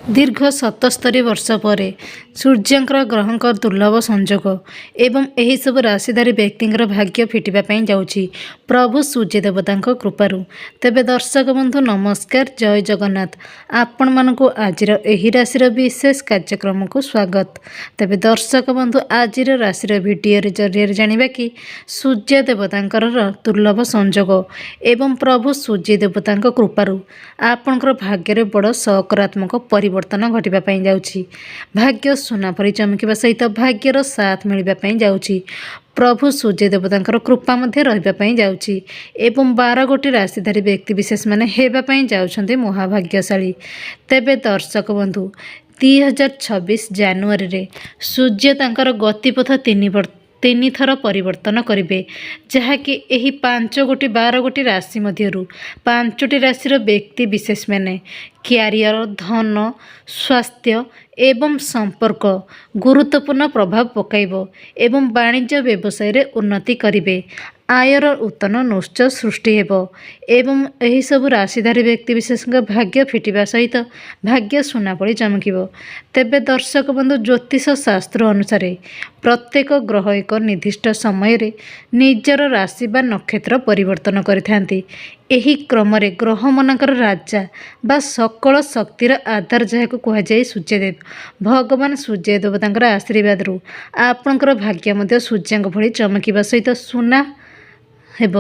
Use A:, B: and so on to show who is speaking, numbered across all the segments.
A: दीर्घ 77 वर्ष पर सूर्यंकर ग्रहंकर दुर्लभ संजोग एवं यही सब राशिधारी व्यक्तिर भाग्य फिटापी जाऊँगी प्रभु सूर्य देवता कृपारू। तेबे दर्शक बंधु नमस्कार, जय जगन्नाथ। आपण मानक आज राशि विशेष कार्यक्रम को स्वागत। तेबे दर्शक बंधु आज राशि भिडियो जरिए जानिबा कि सूर्य देवतांकर दुर्लभ संजोग एवं प्रभु सूर्य देवता कृपारू आपणकर भाग्य बड़ सकारात्मक परिवर्तन घटापी जाऊँगी। भाग्य सुना परी चमकिबा सहित भाग्यर साथ मिलवाई जाऊँगी। प्रभु सूर्य देवतांकर कृपा मध्य रही जाऊँगी एवं 12 गोटी राशिधारी व्यक्ति विशेष माने हेबापी जाउछन्ते महाभाग्यशाली। तेबे दर्शक बंधु 2026 जानुआरी रे सूर्य तांकर गतिपथ तीन थर परिवर्तन करेंगे, जहाँकि यही 5 गोटी 12 गोटी राशि मध्यरु 5टी राशि व्यक्ति विशेष मैंने क्यारियर, धन, स्वास्थ्य एवं संपर्क गुरुत्वपूर्ण प्रभाव पकाइब एवं वाणिज्य व्यवसाय रे उन्नति करिवे। आयर उत्तन उत्स सृष्टि हेब एवं यही सब राशिधारी व्यक्ति विशेष भाग्य फिटिबा सहित भाग्य सुना पड़ी चमकिब। तेबे दर्शक बंधु ज्योतिष शास्त्र अनुसार प्रत्येक ग्रह एक निर्दिष्ट समय रे निजर राशि बा नक्षत्र परिवर्तन करिथांती। एही क्रम रे ग्रह मनकर राजा बा सकल शक्तिर आधार जहाँ कह जाए सूर्यदेव भगवान सूर्य देवतांकर आशीर्वाद रु आपणकर भाग्य मध्य सूर्यंक भली चमकिबा सहित सुना हेब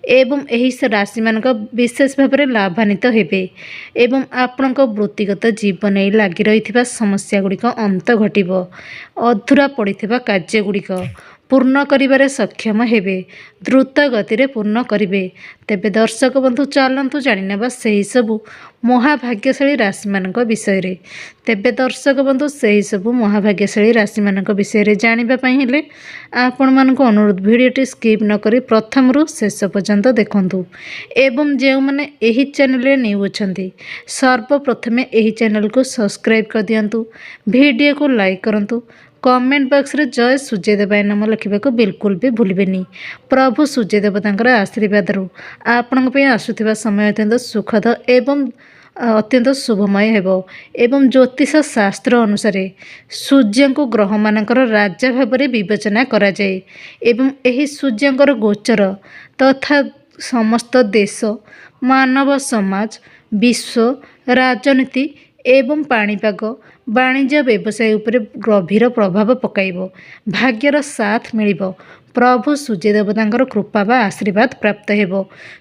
A: एवं एही राशि मानक विशेष भाव में लाभान्वित हेबे एवं आपणक वृत्तिगत जीवन लगी रही समस्या गुड़िक अंत घटिब। अधूरा पड़िथिबा कार्य गुड़िक पूर्ण करिबारे सक्षम हेबे, द्रुत गति रे पूर्ण करिवे। तेबे दर्शक बंधु चलतु जानिनेबा सही सबु महाभाग्यशाली राशि मानक विषय रे। तेबे दर्शक बंधु सही सबु महाभाग्यशाली राशि मानक विषय रे जानिबा पई हेले आपण मानक अनुरोध भिडियोटी स्किप न करी प्रथम रु शेष पर्यंत देखंतु एवं जो माने एही चैनल रे न्यू अछंती सर्वप्रथमे एही चैनल को सब्सक्राइब कर दियंतु, वीडियो को लाइक करंतु, कमेंट बॉक्स रे जय सूर्य देवाय नाम लिखा को बिल्कुल भी भूलबेनी। प्रभु सूर्य देवतांकर आशीर्वाद रु आपण आसुथिबा समय अत्यंत सुखद एवं अत्यंत शुभमय हेब एवं ज्योतिष शास्त्र अनुसार सूर्य को ग्रह मानकर राजा भाव में विवेचना करा जाए एवं एही सूर्यंकर गोचर तथा समस्त देश, मानव समाज, विश्व, राजनीति एवं पाणीपाग, वाणिज्य व्यवसाय उपरे गभीर प्रभाव पकाइब। भाग्यर साथ मिलिब। प्रभु सूर्य देवतांकर कृपा बा आशीर्वाद प्राप्त हेब।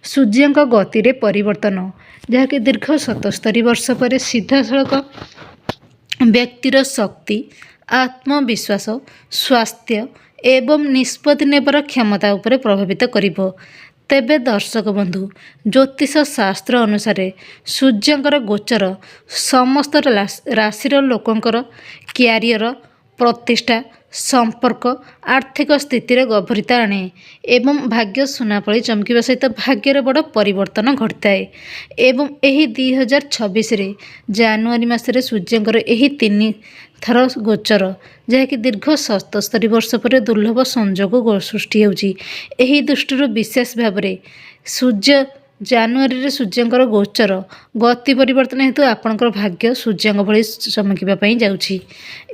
A: सूर्यंक गति रे परिवर्तन जहाँकि दीर्घ 77 वर्ष पर सीधा सड़क व्यक्तिर शक्ति, आत्मविश्वास, स्वास्थ्य एवं निष्पत्ति नेबार क्षमता उपरे प्रभावित करिब। तेबे दर्शक बंधु ज्योतिष शास्त्र अनुसार सूर्यंकर गोचर समस्त राशिर लोकंकर क्यारियर, प्रतिष्ठा, संपर्क, आर्थिक स्थिति गभीरता आने एवं भाग्य सुनापली चमकिबा सहित भाग्यर बड़ परिवर्तन घटाए एवं यही 2026 रे जानुआरी मासरे सूर्यंकर यही 3 थर गोचर जहाँकि दीर्घ 77 वर्ष पर दुर्लभ संजोग सृष्टि होउची। एही दृष्टि विशेष भाव में सूर्य जानुआरी रे सूर्यंकर गोचर गति परिवर्तन हेतु आपणकर भाग्य सूर्यंक भली चमकिबापी जाउछि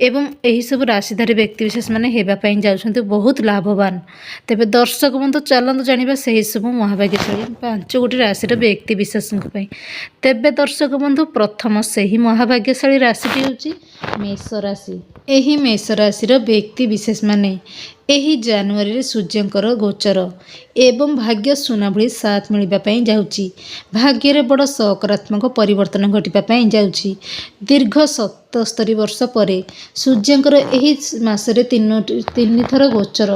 A: एवं एही सब राशिधारी व्यक्ति विशेष माने हेबापी जाउछन्ते बहुत लाभवान। तेबे दर्शक बंधु चलतु जानिबा सही सब महाभाग्यशाली 5 गोटी राशि व्यक्ति विशेषक पई। तेबे दर्शक बंधु प्रथम सही महाभाग्यशाली राशिटी होछि मेष राशि। एही मेष राशिर व्यक्ति विशेष माने एही जानुआरी रे सूर्यंकर गोचर एवं भाग्य सुना भली साथ मिलवाई जाउछि। भाग्य रे बड़ सकारात्मक परिवर्तन घटिबापी जाउछि। दीर्घ 77 वर्ष पर सूर्यंकर एही मासरे 3 थर गोचर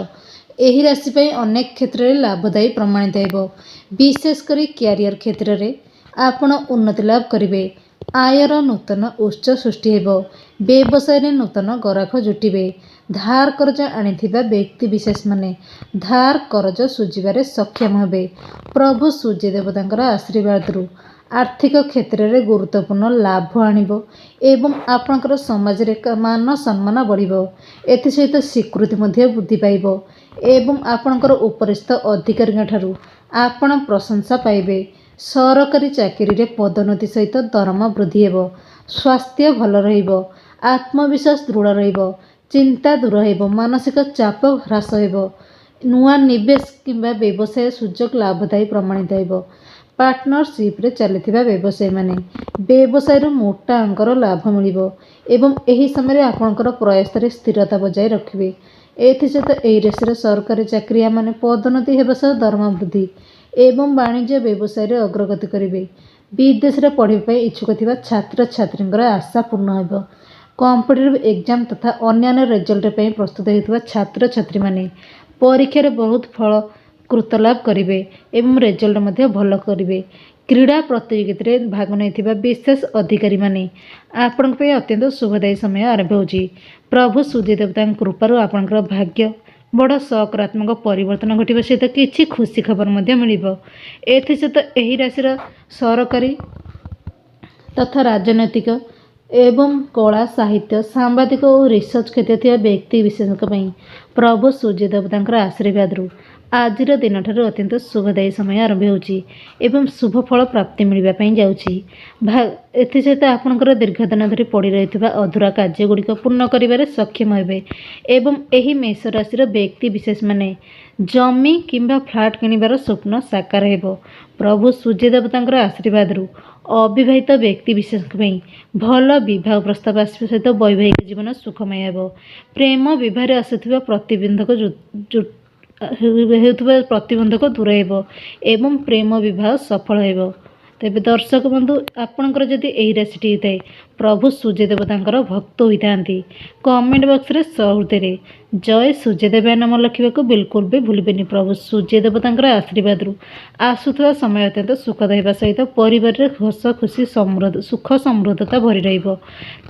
A: एही राशि पई अनेक क्षेत्र में लाभदायी प्रमाणित हेब। विशेषकर क्यारियर क्षेत्र में आपण उन्नति लाभ करिवे। आयर नूतन उत्स सृष्टि हेब। व्यवसाय रे नूतन ग्राहक जुटिबे। धार कर्ज आनिथिबा व्यक्ति विशेष माने धार कर्ज सुझिबारे सक्षम हेबे। प्रभु सूर्य देवतांकर आशीर्वाद रु आर्थिक क्षेत्र में गुरुत्वपूर्ण लाभ आनिबो एवं आपणकर समाज रे मान सम्मान बढ़िबो। एथि सहित स्वीकृति मध्ये वृद्धि पाइबो एवं आपणकर उपरिस्थ अधिकारी ठारू आपण प्रशंसा पाइबे। ସରକାରୀ ଚାକିରିରେ ପଦୋନ୍ନତି ସହିତ ଦରମା ବୃଦ୍ଧି ହେବ। ସ୍ୱାସ୍ଥ୍ୟ ଭଲ ରହିବ। ଆତ୍ମବିଶ୍ୱାସ ଦୃଢ଼ ରହିବ। ଚିନ୍ତା ଦୂର ହେବ। ମାନସିକ ଚାପ ହ୍ରାସ ହେବ। ନୂଆ ନିବେଶ କିମ୍ବା ବ୍ୟବସାୟ ସୁଯୋଗ ଲାଭଦାୟୀ ପ୍ରମାଣିତ ହେବ। ପାର୍ଟନରସିପ୍ରେ ଚାଲିଥିବା ବ୍ୟବସାୟୀମାନେ ବ୍ୟବସାୟରୁ ମୋଟା ଅଙ୍କର ଲାଭ ମିଳିବ ଏବଂ ଏହି ସମୟରେ ଆପଣଙ୍କର ପ୍ରୟାସରେ ସ୍ଥିରତା ବଜାୟ ରଖିବେ। ଏଥିସହିତ ଏହି ରାଶିର ସରକାରୀ ଚାକିରିଆମାନେ ପଦୋନ୍ନତି ହେବା ସହ ଦରମା ବୃଦ୍ଧି ଏବଂ ବାଣିଜ୍ୟ ବ୍ୟବସାୟରେ ଅଗ୍ରଗତି କରିବେ। ବିଦେଶରେ ପଢ଼ିବା ପାଇଁ ଇଚ୍ଛୁକ ଥିବା ଛାତ୍ରଛାତ୍ରୀଙ୍କର ଆଶା ପୂର୍ଣ୍ଣ ହେବ। କମ୍ପିଟେଟିଭ୍ ଏକ୍ଜାମ୍ ତଥା ଅନ୍ୟାନ୍ୟ ରେଜଲ୍ଟ ପାଇଁ ପ୍ରସ୍ତୁତ ହେଉଥିବା ଛାତ୍ରଛାତ୍ରୀମାନେ ପରୀକ୍ଷାରେ ବହୁତ ଫଳକୃତ ଲାଭ କରିବେ ଏବଂ ରେଜଲ୍ଟ ମଧ୍ୟ ଭଲ କରିବେ। କ୍ରୀଡ଼ା ପ୍ରତିଯୋଗିତାରେ ଭାଗ ନେଇଥିବା ବିଶେଷ ଅଧିକାରୀମାନେ ଆପଣଙ୍କ ପାଇଁ ଅତ୍ୟନ୍ତ ଶୁଭଦାୟୀ ସମୟ ଆରମ୍ଭ ହେଉଛି। ପ୍ରଭୁ ସୂର୍ଯ୍ୟଦେବତାଙ୍କ କୃପାରୁ ଆପଣଙ୍କର ଭାଗ୍ୟ ବଡ଼ ସକାରାତ୍ମକ ପରିବର୍ତ୍ତନ ଘଟିବା ସହିତ କିଛି ଖୁସି ଖବର ମଧ୍ୟ ମିଳିବ। ଏଥିସହିତ ଏହି ରାଶିର ସରକାରୀ ତଥା ରାଜନୈତିକ ଏବଂ କଳା ସାହିତ୍ୟ ସାମ୍ବାଦିକ ଓ ରିସର୍ଚ୍ଚ କ୍ଷେତ୍ରରେ ଥିବା ବ୍ୟକ୍ତିବିଶେଷଙ୍କ ପାଇଁ ପ୍ରଭୁ ସୂର୍ଯ୍ୟଦେବତାଙ୍କର ଆଶୀର୍ବାଦରୁ ଆଜିର ଦିନଠାରୁ ଅତ୍ୟନ୍ତ ଶୁଭଦାୟୀ ସମୟ ଆରମ୍ଭ ହେଉଛି ଏବଂ ଶୁଭ ଫଳ ପ୍ରାପ୍ତି ମିଳିବା ପାଇଁ ଯାଉଛି। ଏଥିସହିତ ଆପଣଙ୍କର ଦୀର୍ଘ ଦିନ ଧରି ପଡ଼ି ରହିଥିବା ଅଧୁରା କାର୍ଯ୍ୟଗୁଡ଼ିକ ପୂର୍ଣ୍ଣ କରିବାରେ ସକ୍ଷମ ହେବେ ଏବଂ ଏହି ମେଷ ରାଶିର ବ୍ୟକ୍ତିବିଶେଷମାନେ ଜମି କିମ୍ବା ଫ୍ଲାଟ୍ କିଣିବାର ସ୍ୱପ୍ନ ସାକାର ହେବ। ପ୍ରଭୁ ସୂର୍ଯ୍ୟଦେବତାଙ୍କର ଆଶୀର୍ବାଦରୁ ଅବିବାହିତ ବ୍ୟକ୍ତିବିଶେଷଙ୍କ ପାଇଁ ଭଲ ବିବାହ ପ୍ରସ୍ତାବ ଆସିବା ସହିତ ବୈବାହିକ ଜୀବନ ସୁଖମୟ ହେବ। ପ୍ରେମ ବିବାହରେ ଆସୁଥିବା ପ୍ରତିବନ୍ଧକ ଦୂର ହେବ ଏବଂ ପ୍ରେମ ବିବାହ ସଫଳ ହେବ। ତେବେ ଦର୍ଶକ ବନ୍ଧୁ, ଆପଣଙ୍କର ଯଦି ଏହି ରାଶିଟି ହୋଇଥାଏ, ପ୍ରଭୁ ସୂର୍ଯ୍ୟଦେବତାଙ୍କର ଭକ୍ତ ହୋଇଥାନ୍ତି, କମେଣ୍ଟ ବକ୍ସରେ ସହୃଦୟରେ ଜୟ ସୂର୍ଯ୍ୟଦେବ ନାମ ଲେଖିବାକୁ ବିଲକୁଲ ବି ଭୁଲିବେନି। ପ୍ରଭୁ ସୂର୍ଯ୍ୟଦେବତାଙ୍କର ଆଶୀର୍ବାଦରୁ ଆସୁଥିବା ସମୟ ଅତ୍ୟନ୍ତ ସୁଖଦ ହେବା ସହିତ ପରିବାରରେ ହସ ଖୁସି ସୁଖ ସମୃଦ୍ଧତା ଭରି ରହିବ।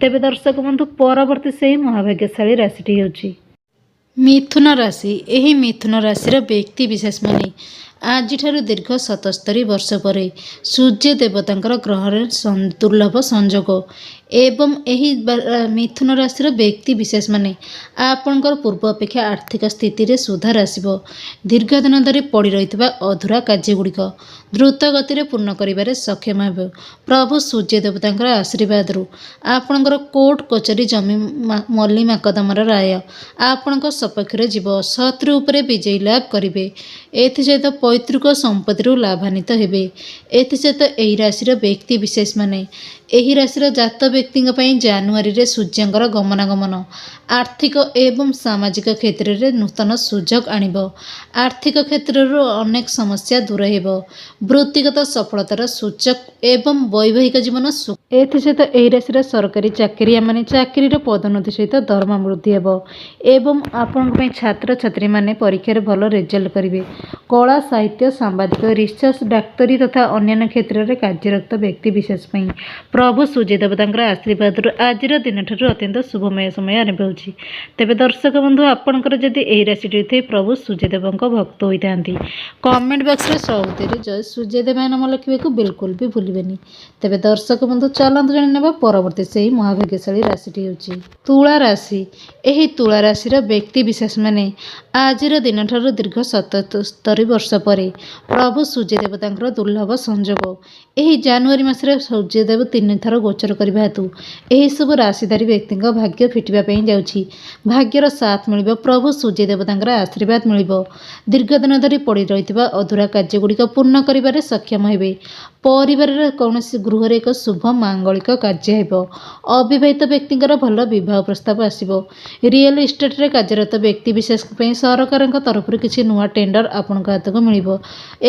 A: ତେବେ ଦର୍ଶକ ବନ୍ଧୁ, ପରବର୍ତ୍ତୀ ସେହି ମହାଭାଗ୍ୟଶାଳୀ ରାଶିଟି ହେଉଛି ମିଥୁନ ରାଶି। ଏହି ମିଥୁନ ରାଶିର ବ୍ୟକ୍ତିବିଶେଷମାନେ ଆଜିଠାରୁ ଦୀର୍ଘ 77 ବର୍ଷ ପରେ ସୂର୍ଯ୍ୟ ଦେବତାଙ୍କର ଗ୍ରହରେ ଦୁର୍ଲଭ ସଂଯୋଗ ଏବଂ ଏହି ମିଥୁନ ରାଶିର ବ୍ୟକ୍ତିବିଶେଷମାନେ ଆପଣଙ୍କର ପୂର୍ବ ଅପେକ୍ଷା ଆର୍ଥିକ ସ୍ଥିତିରେ ସୁଧାର ଆସିବ। ଦୀର୍ଘ ଦିନ ଧରି ପଡ଼ି ରହିଥିବା ଅଧୁରା କାର୍ଯ୍ୟଗୁଡ଼ିକ ଦ୍ରୁତ ଗତିରେ ପୂର୍ଣ୍ଣ କରିବାରେ ସକ୍ଷମ ହେବ। ପ୍ରଭୁ ସୂର୍ଯ୍ୟ ଦେବତାଙ୍କର ଆଶୀର୍ବାଦରୁ ଆପଣଙ୍କର କୋର୍ଟ କଚେରୀ ଜମି ମଲ୍ଲି ମକଦ୍ଦମାର ରାୟ ଆପଣଙ୍କ ସପକ୍ଷରେ ଯିବ। ଶତ୍ରୁ ଉପରେ ବିଜୟୀ ଲାଭ କରିବେ। ଏଥିସହିତ ପୈତୃକ ସମ୍ପତ୍ତିରୁ ଲାଭାନ୍ୱିତ ହେବେ। ଏଥିସହିତ ଏହି ରାଶିର ବ୍ୟକ୍ତିବିଶେଷମାନେ ଏହି ରାଶିର ଜାତ ବ୍ୟକ୍ତିଙ୍କ ପାଇଁ ଜାନୁଆରୀରେ ସୂର୍ଯ୍ୟଙ୍କର ଗମନାଗମନ ଆର୍ଥିକ ଏବଂ ସାମାଜିକ କ୍ଷେତ୍ରରେ ନୂତନ ସୁଯୋଗ ଆଣିବ। ଆର୍ଥିକ କ୍ଷେତ୍ରରୁ ଅନେକ ସମସ୍ୟା ଦୂର ହେବ। ବୃତ୍ତିଗତ ସଫଳତାର ସୂଚକ ଏବଂ ବୈବାହିକ ଜୀବନ ଏଥିସହିତ ଏହି ରାଶିର ସରକାରୀ ଚାକିରିଆମାନେ ଚାକିରିର ପଦୋନ୍ନତି ସହିତ ଦରମା ବୃଦ୍ଧି ହେବ ଏବଂ ଆପଣଙ୍କ ପାଇଁ ଛାତ୍ରଛାତ୍ରୀମାନେ ପରୀକ୍ଷାରେ ଭଲ ରେଜଲ୍ଟ କରିବେ। କଳା ସାହିତ୍ୟ ସାମ୍ବାଦିକ ରିସର୍ଚ୍ଚ ଡାକ୍ତରୀ ତଥା ଅନ୍ୟାନ୍ୟ କ୍ଷେତ୍ରରେ କାର୍ଯ୍ୟରତ ବ୍ୟକ୍ତିବିଶେଷ ପାଇଁ ପ୍ରଭୁ ସୂର୍ଯ୍ୟଦେବତାଙ୍କର ଆଶୀର୍ବାଦରୁ ଆଜିର ଦିନଠାରୁ ଅତ୍ୟନ୍ତ ଶୁଭମୟ ସମୟ ଆରମ୍ଭ ହେଉଛି। ତେବେ ଦର୍ଶକ ବନ୍ଧୁ, ଆପଣଙ୍କର ଯଦି ଏହି ରାଶିଟି ହୋଇଥାଏ, ପ୍ରଭୁ ସୂର୍ଯ୍ୟଦେବଙ୍କ ଭକ୍ତ ହୋଇଥାନ୍ତି, କମେଣ୍ଟ ବକ୍ସରେ ସହୃଦୟରେ ଜୟ ସୂର୍ଯ୍ୟଦେବ ନାମ ଲେଖିବାକୁ ବିଲକୁଲ ବି ଭୁଲିବେନି। ତେବେ ଦର୍ଶକ ବନ୍ଧୁ, ଚାଲନ୍ତୁ ଜାଣିନେବା ପରବର୍ତ୍ତୀ ସେହି ମହାଭାଗ୍ୟଶାଳୀ ରାଶିଟି ହେଉଛି ତୁଳା ରାଶି। ଏହି ତୁଳା ରାଶିର ବ୍ୟକ୍ତିବିଶେଷମାନେ ଆଜିର ଦିନଠାରୁ ଦୀର୍ଘ 77 ବର୍ଷ ପରେ ପ୍ରଭୁ ସୂର୍ଯ୍ୟଦେବତାଙ୍କର ଦୁର୍ଲଭ ସଂଯୋଗ ଏହି ଜାନୁଆରୀ ମାସରେ ସୂର୍ଯ୍ୟଦେବ 3 ଥର ଗୋଚର କରିବା ହେତୁ ଏହିସବୁ ରାଶିଧାରୀ ବ୍ୟକ୍ତିଙ୍କ ଭାଗ୍ୟ ଫିଟିବା ପାଇଁ ଯାଉଛି। ଭାଗ୍ୟର ସାଥ ମିଳିବ। ପ୍ରଭୁ ସୂର୍ଯ୍ୟଦେବତାଙ୍କର ଆଶୀର୍ବାଦ ମିଳିବ। ଦୀର୍ଘ ଦିନ ଧରି ପଡ଼ି ରହିଥିବା ଅଧୁରା କାର୍ଯ୍ୟଗୁଡ଼ିକ ପୂର୍ଣ୍ଣ କରିବାରେ ସକ୍ଷମ ହେବେ। ପରିବାରର କୌଣସି ଗୃହରେ ଏକ ଶୁଭ ମାଙ୍ଗଳିକ କାର୍ଯ୍ୟ ହେବ। ଅବିବାହିତ ବ୍ୟକ୍ତିଙ୍କର ଭଲ ବିବାହ ପ୍ରସ୍ତାବ ଆସିବ। ରିଏଲ ଇଷ୍ଟେଟରେ କାର୍ଯ୍ୟରତ ବ୍ୟକ୍ତିବିଶେଷଙ୍କ ପାଇଁ ସରକାରଙ୍କ ତରଫରୁ କିଛି ନୂଆ ଟେଣ୍ଡର ଆପଣଙ୍କ ହାତକୁ ମିଳିବ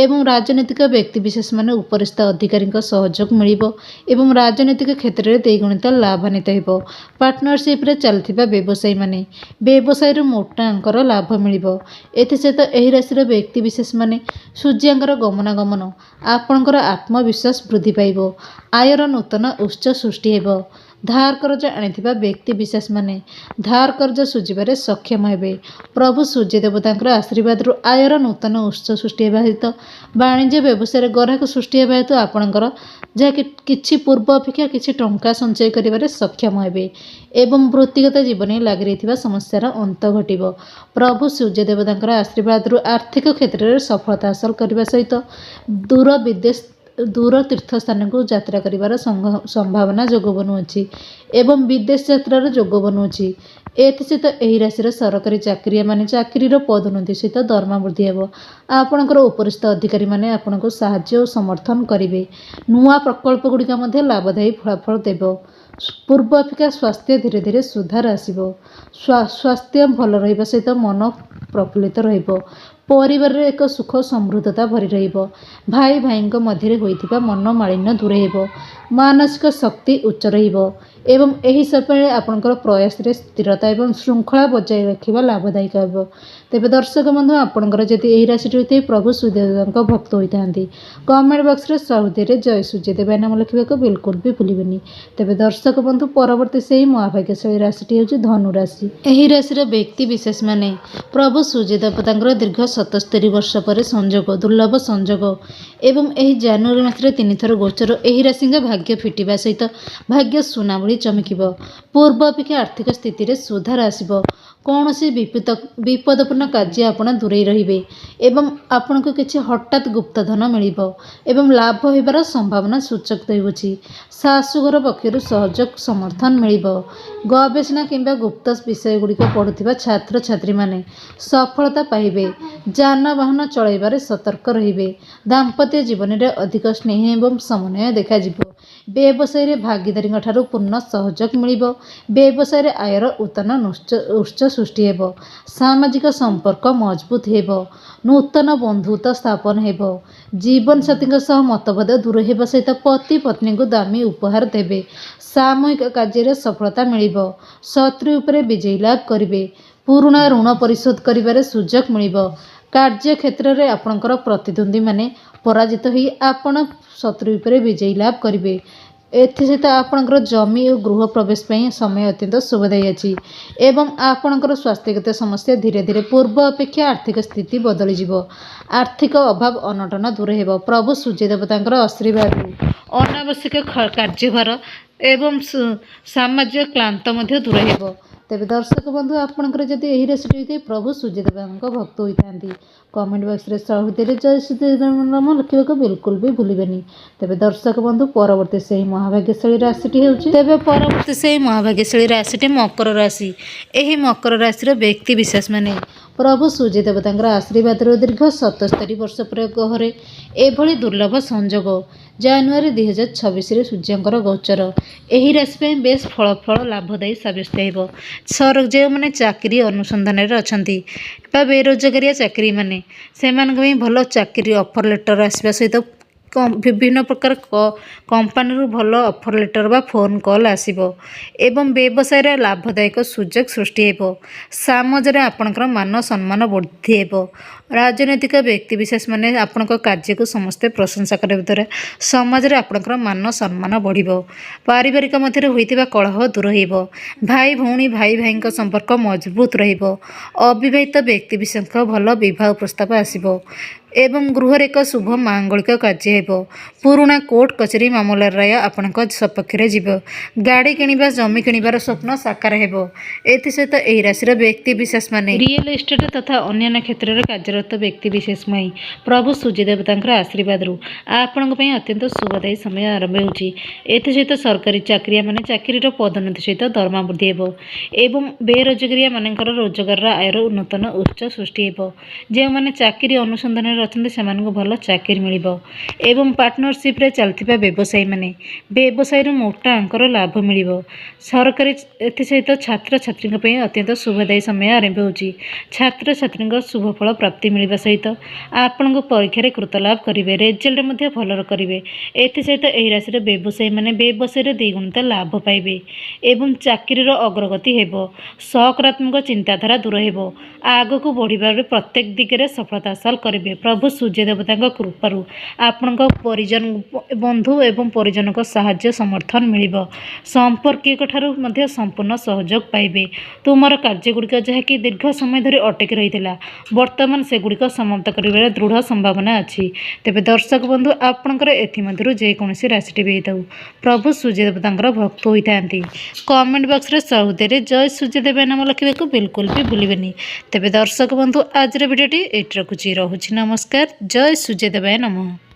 A: ଏବଂ ରାଜନୈତିକ ବ୍ୟକ୍ତିବିଶେଷମାନେ ଉପରିସ୍ଥ ଅଧିକାରୀଙ୍କ ସହଯୋଗ ମିଳିବ ଏବଂ ରାଜନୈତିକ କ୍ଷେତ୍ରରେ ଦ୍ୱିଗୁଣିତ ଲାଭାନ୍ୱିତ ହେବ। ପାର୍ଟନରସିପ୍ରେ ଚାଲିଥିବା ବ୍ୟବସାୟୀମାନେ ବ୍ୟବସାୟରୁ ମୋଟା ଅଙ୍କର ଲାଭ ମିଳିବ। ଏଥିସହିତ ଏହି ରାଶିର ବ୍ୟକ୍ତିବିଶେଷମାନେ ସୂର୍ଯ୍ୟଙ୍କର ଗମନାଗମନ ଆପଣଙ୍କର ଆତ୍ମବିଶ୍ୱାସ ବୃଦ୍ଧି ପାଇବ। ଆୟର ନୂତନ ଉତ୍ସ ସୃଷ୍ଟି ହେବ। ଧାର କରଜ ଆଣିଥିବା ବ୍ୟକ୍ତିବିଶେଷମାନେ ଧାର କରଜ ଶୁଝିବାରେ ସକ୍ଷମ ହେବେ। ପ୍ରଭୁ ସୂର୍ଯ୍ୟଦେବତାଙ୍କର ଆଶୀର୍ବାଦରୁ ଆୟର ନୂତନ ଉତ୍ସ ସୃଷ୍ଟି ହେବା ସହିତ ବାଣିଜ୍ୟ ବ୍ୟବସାୟରେ ଗ୍ରାହକ ସୃଷ୍ଟି ହେବା ହେତୁ ଆପଣଙ୍କର ଯାହାକି କିଛି ପୂର୍ବ ଅପେକ୍ଷା କିଛି ଟଙ୍କା ସଞ୍ଚୟ କରିବାରେ ସକ୍ଷମ ହେବେ ଏବଂ ବୃତ୍ତିଗତ ଜୀବନରେ ଲାଗି ରହିଥିବା ସମସ୍ୟାର ଅନ୍ତ ଘଟିବ। ପ୍ରଭୁ ସୂର୍ଯ୍ୟଦେବତାଙ୍କର ଆଶୀର୍ବାଦରୁ ଆର୍ଥିକ କ୍ଷେତ୍ରରେ ସଫଳତା ହାସଲ କରିବା ସହିତ ଦୂର ବିଦେଶ दूर तीर्थस्थान को यात्रा कर संभावना जोग बनूँ एवं विदेश यात्रार जोग बनूँ। एसत यही राशि सरकारी चाकरिया माने चाकरीर पदोन्नति सहित दरमा वृद्धि हे। आपणकर उपरिस्थ अधिकारी माने आपनको साहाय्य और समर्थन करेंगे। नुआ प्रकल्प गुड़िक लाभदायी फलाफल देव। पूर्व अपेक्षा स्वास्थ्य धीरे धीरे सुधार आसब। स्वास्थ्य भल रहा सहित मन प्रफुल्लित परिवार रे एक सुख समृद्धता भरी भाई भाई मध्य होता मन मालिन्य दूर हो। मानसिक शक्ति उच्च एवं यही समय आपंकर प्रयास रे स्थिरता एवं श्रृंखला बजाय रखा लाभदायक हे। तेज दर्शक बंधु आपंकर जदि यही राशि होते प्रभु सूर्यदेव भक्त होता कमेंट बॉक्स रे सहुदे जय सूर्यदेव नाम लिखा बिल्कुल भी भूलें। तेज दर्शक बंधु परवर्ती से ही महाभाग्यशाली राशि हूँ धनु राशि। यही राशि व्यक्ति विशेष माने प्रभु सूर्यदेवता दीर्घ 77 वर्ष पर संजोग दुर्लभ संजोग एवं यही जनवरी मासरे 3 थर गोचर यही राशि भाग्य फिटिवा सहित भाग्य सुना भली चमकिब। पूर्व अपेक्षा आर्थिक स्थिति रे सुधार आसिब। कौन सी विपदपूर्ण कार्य आपण दूरे रहिबे एवं आपण को किछि हठात गुप्त धन मिलिब एवं लाभ होबार संभावना सूचक देउछि। शाशुघर पक्षरु सहयोग समर्थन मिलिब। गवेषणा किंबा गुप्त विषय गुड़िक पढ़ुथिबा छात्र छात्री माने सफलता पाइबे। जानवाहन चलैबारे सतर्क रहिबे। दाम्पत्य जीवन में अधिक स्नेह एवं समन्वय देखाजिबो। व्यवसाय रे भागीदारी ठारू पूर्ण सहयोग मिलिब। व्यवसाय रे आयर उत्तन उच्च सृष्टि हेब। सामाजिक संपर्क मजबूत हेब। नूतन बंधुत्व स्थापन हेब। जीवन साथी सह मतभेद दूर हेबा सहित पति पत्नी को दामी उपहार देबे। सामूहिक कार्य सफलता मिलिब। शत्रु उपरे विजय लाभ करिवे। पुराना ऋण परिशोध करिबारे सुजोग मिलिब। कार्य क्षेत्र में आपणकर प्रतिद्वंदी माने पराजित होई आपण शत्रु उपरे विजय लाभ करिवे। एसत आपणकर जमी और गृह प्रवेश पर समय अत्यंत शुभदायी अच्छी एवं आपणकर स्वास्थ्यगत समस्या धीरे धीरे पूर्व अपेक्षा आर्थिक स्थिति बदलीज। आर्थिक अभाव अनटन दूर हो। प्रभु सूर्यदेवता आशीर्वाद अनावश्यक कार्यभार एवं सामाजिक क्लांत दूर हो। तेज दर्शक बंधु आपंकर जब यही राशि होते प्रभु सूर्यदेव भक्त होता कमेंट बॉक्स रे सहुदे जय सूर्यदेव नाम लिखा बिल्कुल भी भूलें। तेज दर्शक बंधु परवर्ती से महाभाग्यशाली राशि होती परवर्ती से महाभाग्यशाली राशि मकर राशि। यही मकर राशि व्यक्ति विशेष माने प्रभु सूर्यदेवता आशीर्वाद दीर्घ 77 वर्ष पर गहरे एभली दुर्लभ संजोग जनवरी 2026 सूर्यंकर गोचर यही राशि बेस फलफल लाभदायी साब्यस्त हो। जो मैंने चाकरी अनुसंधान अच्छा बेरोजगारिया चाकरी माने से भल चाकरी ऑफर लेटर आसवा सहित विभिन्न प्रकार कंपनी भल ऑफर लेटर बा फोन कॉल आसीबो एवं व्यवसाय रे लाभदायक सुजोग सृष्टि हेबो। समाज रे आपनकर मान सम्मान वृद्धि हेबो। राजनैतिक व्यक्ति विशेष माने आपनकर कार्य को समस्ते प्रशंसा करबे द्वारा समाज रे आपनकर मान सम्मान बढ़िबो। पारिवारिक मध्य होइतिबा कलह दूर हेबो। भाई भौणी भाई भाई संपर्क मजबूत रहिबो। अविवाहित व्यक्ति विशेष भल विवाह प्रस्ताव आसीबो एवं गृह एक शुभ मांगलिक कार्य हेबो। पुराना कोर्ट कचेरी मामला राय आपणक सपक्ष रे जीव। गाड़ी किनिबा जमी किनिबार स्वप्न साकार हेबो। एथि सहित एही राशि व्यक्ति विशेष माने रियल एस्टेट तथा अन्य क्षेत्र में कार्यरत व्यक्ति विशेष मई प्रभु सूर्यदेवता आशीर्वाद आपण अत्यंत शुभदायी समय आरंभ होउची। एथि सहित सरकारी चाकरिया माने चाकरीर पदोन्नति सहित दरमा वृद्धि हेबो एवं बेरोजगारिया मानकर रोजगार आयर नूतन उच्च सृष्टि हेबो। जो माने चाकरी अनुसंधान अच्छा से भल चाकरी मिल एवं पार्टनरशिप रे चलता व्यवसायी माने व्यवसाय मोटा अंकर लाभ मिल। सरकारी एसत छात्र छात्री अत्यंत शुभदायी समय आरंभ होची। छात्र छात्री शुभफल प्राप्ति मिलवा सहित आपण परीक्षा कृतलाभ करेंगे। रेजल्ट भल करेंगे। एसत यही राशि व्यवसायी माने व्यवसाय द्विगुणित लाभ पाइबे एवं चाकरी अग्रगति हेबो। सकारात्मक चिंताधारा दूर हेबो। आग को बढ़िबार प्रत्येक दिगरे सफलता हासिल करेंगे। प्रभु सूर्यदेवता कृपारू आपण परिजन बंधु एवं परिजन साहाय्य समर्थन मिल। संपर्कीय ठारू संपूर्ण सहयोग पाइबे। तुमर कार्यगुड़िक जहाँकि दीर्घ समय धरी अटकी रही बर्तमान से गुड़िक समाप्त कर दृढ़ संभावना अच्छी। तेज दर्शक बंधु आपणकर एमध्य जेकोसी राशि भी होता प्रभु सूर्यदेवता भक्त होता कमेंट बॉक्स रे सहुदे जय सूर्यदेव नाम लिखा बिल्कुल भी भूलें। तेज दर्शक बंधु आज वीडियोटी ये रखुची। नमस्कार। जय सूर्यदेवाय नमः।